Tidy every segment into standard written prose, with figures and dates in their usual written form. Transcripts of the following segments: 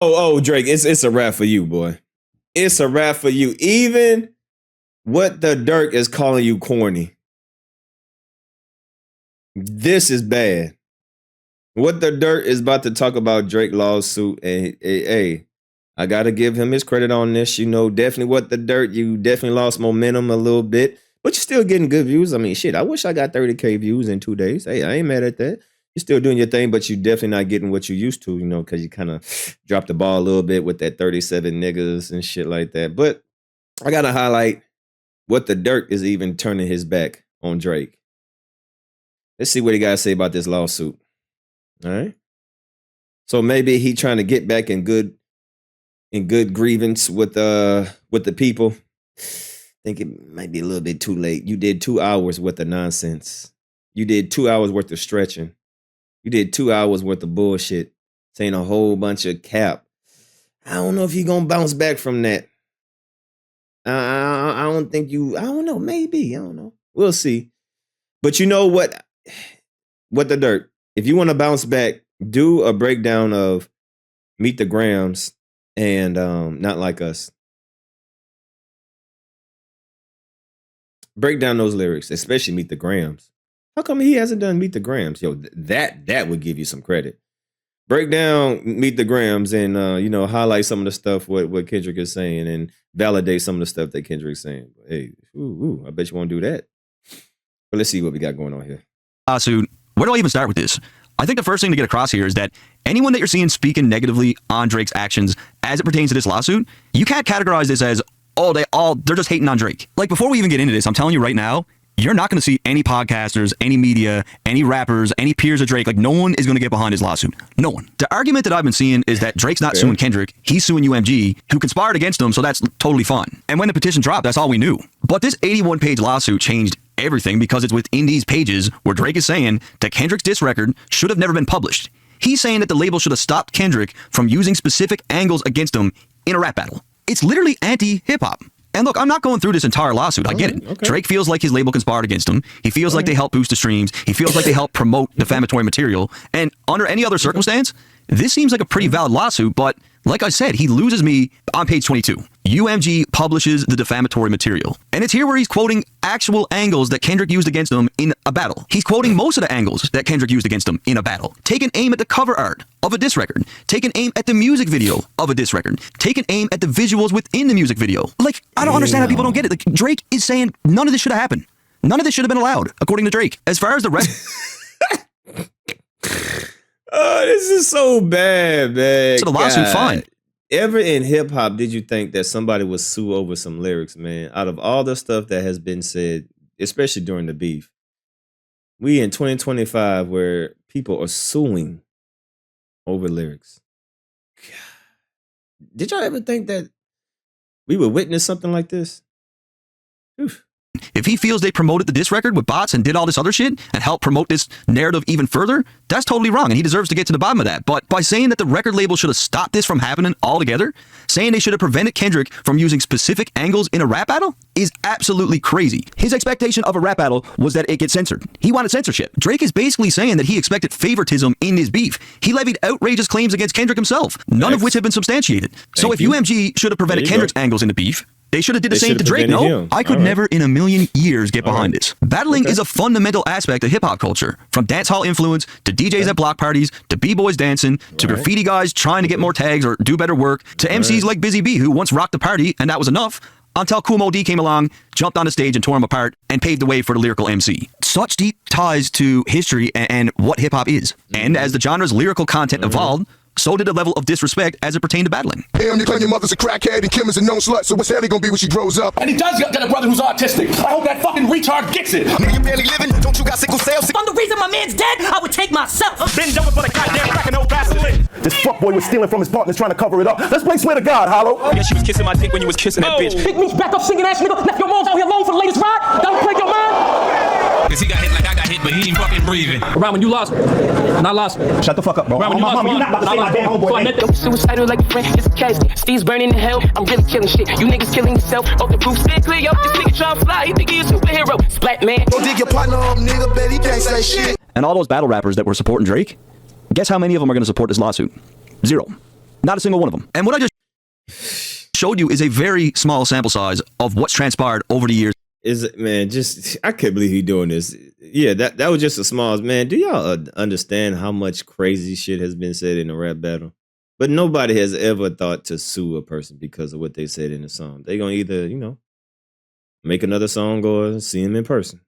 Drake, it's a wrap for you, boy. It's a wrap for you. Even What the Dirk is calling you corny. This is bad. What the Dirt is about to talk about Drake lawsuit, and hey, I gotta give him his credit on this. You know, definitely What the Dirt, you definitely lost momentum a little bit, but you're still getting good views. I mean, shit, I wish I got 30K views in 2 days. Hey, I ain't mad at that. You're still doing your thing, but you definitely not getting what you used to, you know, because you kind of dropped the ball a little bit with that 37 niggas and shit like that. But I gotta highlight What the Dirt is even turning his back on Drake. Let's see what he got to say about this lawsuit. All right. So maybe he trying to get back in good grievance with the people. I think it might be a little bit too late. You did 2 hours worth of nonsense. You did 2 hours worth of stretching. You did 2 hours worth of bullshit, saying a whole bunch of cap. I don't know if you're gonna bounce back from that. I don't think you. I don't know. Maybe I don't know. We'll see. But you know what? What the Dirt? If you want to bounce back, do a breakdown of Meet the Grams and Not Like Us. Break down those lyrics, especially Meet the Grams. How come he hasn't done Meet the Grams? Yo, that would give you some credit. Break down Meet the Grams and highlight some of the stuff what Kendrick is saying and validate some of the stuff that Kendrick's saying. Hey, I bet you won't do that. But let's see what we got going on here. Lawsuit. Where do I even start with this? I think the first thing to get across here is that anyone that you're seeing speaking negatively on Drake's actions as it pertains to this lawsuit, you can't categorize this as, they're just hating on Drake. Like, before we even get into this, I'm telling you right now, you're not going to see any podcasters, any media, any rappers, any peers of Drake. Like, no one is going to get behind his lawsuit. No one. The argument that I've been seeing is that Drake's not suing Kendrick. He's suing UMG, who conspired against him, so that's totally fine. And when the petition dropped, that's all we knew. But this 81-page lawsuit changed everything because it's within these pages where Drake is saying that Kendrick's diss record should have never been published. He's saying that the label should have stopped Kendrick from using specific angles against him in a rap battle. It's literally anti-hip-hop. And look, I'm not going through this entire lawsuit. I get it. Okay. Drake feels like his label conspired against him. He feels like they helped boost the streams. He feels like they helped promote defamatory material. And under any other circumstance, this seems like a pretty valid lawsuit, but like I said, he loses me on page 22. UMG publishes the defamatory material. And it's here where he's quoting actual angles that Kendrick used against him in a battle. He's quoting most of the angles that Kendrick used against him in a battle. Taking aim at the cover art of a diss record. Taking aim at the music video of a diss record. Taking aim at the visuals within the music video. Like, I don't understand how people don't get it. Like, Drake is saying none of this should have happened. None of this should have been allowed, according to Drake. As far as the rest... Oh, this is so bad, man. So the lawsuit, fine. Ever in hip hop did you think that somebody would sue over some lyrics, man? Out of all the stuff that has been said, especially during the beef, we in 2025 where people are suing over lyrics. God. Did y'all ever think that we would witness something like this? Oof. If he feels they promoted the diss record with bots and did all this other shit and helped promote this narrative even further, that's totally wrong, and he deserves to get to the bottom of that. But by saying that the record label should have stopped this from happening altogether, saying they should have prevented Kendrick from using specific angles in a rap battle is absolutely crazy. His expectation of a rap battle was that it gets censored. He wanted censorship. Drake is basically saying that he expected favoritism in his beef. He levied outrageous claims against Kendrick himself, none of which have been substantiated. So if UMG should have prevented Kendrick's angles in the beef, they should have did the same to Drake. No, I could never in a million years get behind this. Battling is a fundamental aspect of hip-hop culture. From dancehall influence, to DJs at block parties, to b-boys dancing, to graffiti guys trying to get more tags or do better work, to MCs like Busy B who once rocked the party and that was enough, until Kool Moe Dee came along, jumped on the stage and tore him apart, and paved the way for the lyrical MC. Such deep ties to history and what hip-hop is. And as the genre's lyrical content evolved, so did the level of disrespect as it pertained to battling. Damn, you claim your mother's a crackhead and Kim is a known slut, so what's Ellie gonna be when she grows up? And he does got a brother who's autistic. I hope that fucking retard gets it. Nigga, you barely living, don't you got sickle cell? If I'm the reason my man's dead, I would take myself. Bend over for the goddamn crack and no Vaseline. This fuckboy was stealing from his partners trying to cover it up. Let's play swear to God, Hollow. Yeah, she was kissing my dick when you was kissing that bitch. Big Meech back up singing ass nigga. Left your moms out here alone for the latest ride. Don't break your mind. Cause he got hit like I got hit, but he ain't fucking breathing. Around when you lost, not lost. Shut the fuck up, bro. Around when you lost, you're not about to say my damn homeboy. Suicidal like a friend, it's a casket. Steve's burning in hell, I'm really killing shit. You niggas killing yourself, oh the proof's been clear. Yo, this nigga tryna fly, he think he a superhero. Splat man. Go dig your partner up, nigga, bet he can't say shit. And all those battle rappers that were supporting Drake, guess how many of them are going to support this lawsuit? 0. Not a single one of them. And what I just showed you is a very small sample size of what's transpired over the years. Is it, man? Just I can't believe he doing this. Yeah, that was just a small man. Do y'all understand how much crazy shit has been said in a rap battle? But nobody has ever thought to sue a person because of what they said in the song. They gonna either make another song or see him in person.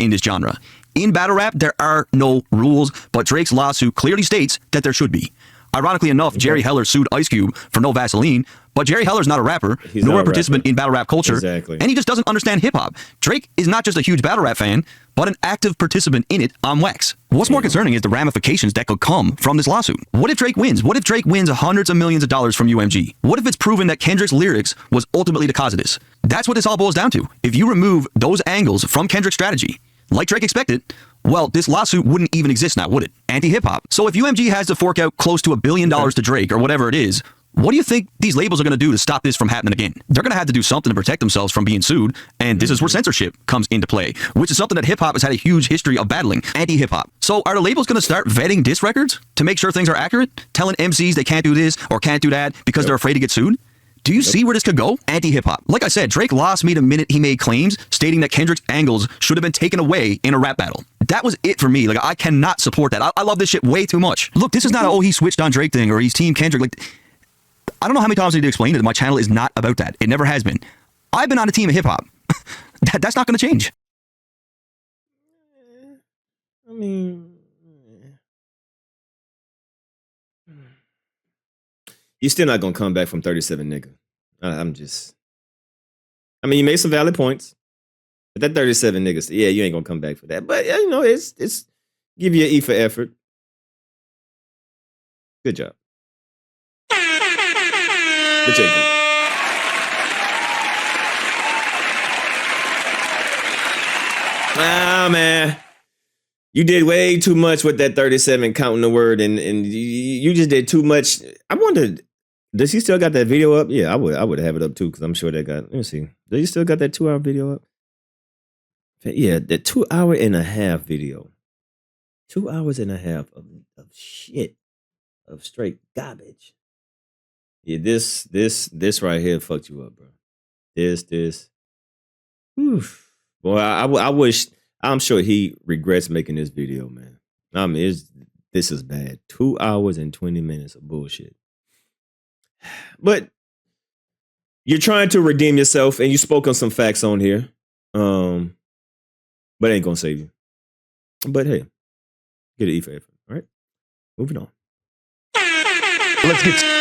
In this genre. In battle rap, there are no rules, but Drake's lawsuit clearly states that there should be. Ironically enough, Jerry Heller sued Ice Cube for no Vaseline, but Jerry Heller's not a rapper, nor a participant in battle rap culture, Exactly. and he just doesn't understand hip-hop. Drake is not just a huge battle rap fan, but an active participant in it on wax. What's more concerning is the ramifications that could come from this lawsuit. What if Drake wins? What if Drake wins hundreds of millions of dollars from UMG? What if it's proven that Kendrick's lyrics was ultimately the cause of this? That's what this all boils down to. If you remove those angles from Kendrick's strategy, like Drake expected, well, this lawsuit wouldn't even exist now, would it? Anti-hip-hop. So if UMG has to fork out close to $1 billion to Drake or whatever it is, what do you think these labels are going to do to stop this from happening again? They're going to have to do something to protect themselves from being sued, and this is where censorship comes into play, which is something that hip-hop has had a huge history of battling, anti-hip-hop. So are the labels going to start vetting diss records to make sure things are accurate? Telling MCs they can't do this or can't do that because they're afraid to get sued? Do you see where this could go? Anti-hip-hop. Like I said, Drake lost me the minute he made claims stating that Kendrick's angles should have been taken away in a rap battle. That was it for me. Like, I cannot support that. I love this shit way too much. Look, this is not a, he switched on Drake thing or he's team Kendrick. Like, I don't know how many times I need to explain it. My channel is not about that. It never has been. I've been on a team of hip-hop. That's not going to change. I mean, you're still not gonna come back from 37, nigga. I mean, you made some valid points, but that 37 niggas, yeah, you ain't gonna come back for that. But yeah, it's give you an E for effort. Good job. Good job. Ah, man. You did way too much with that 37 counting the word, and you just did too much. I wondered, does he still got that video up? Yeah, I would have it up too, because I'm sure they got. Let me see. Does he still got that 2-hour video up? Yeah, that 2.5-hour video. 2 hours and a half of shit, of straight garbage. Yeah, this right here fucked you up, bro. This. Oof. Boy, I wish. I'm sure he regrets making this video, man. I mean, this is bad. 2 hours and 20 minutes of bullshit. But you're trying to redeem yourself, and you spoke on some facts on here. But it ain't gonna save you. But hey, get an E for effort. All right, moving on. Let's get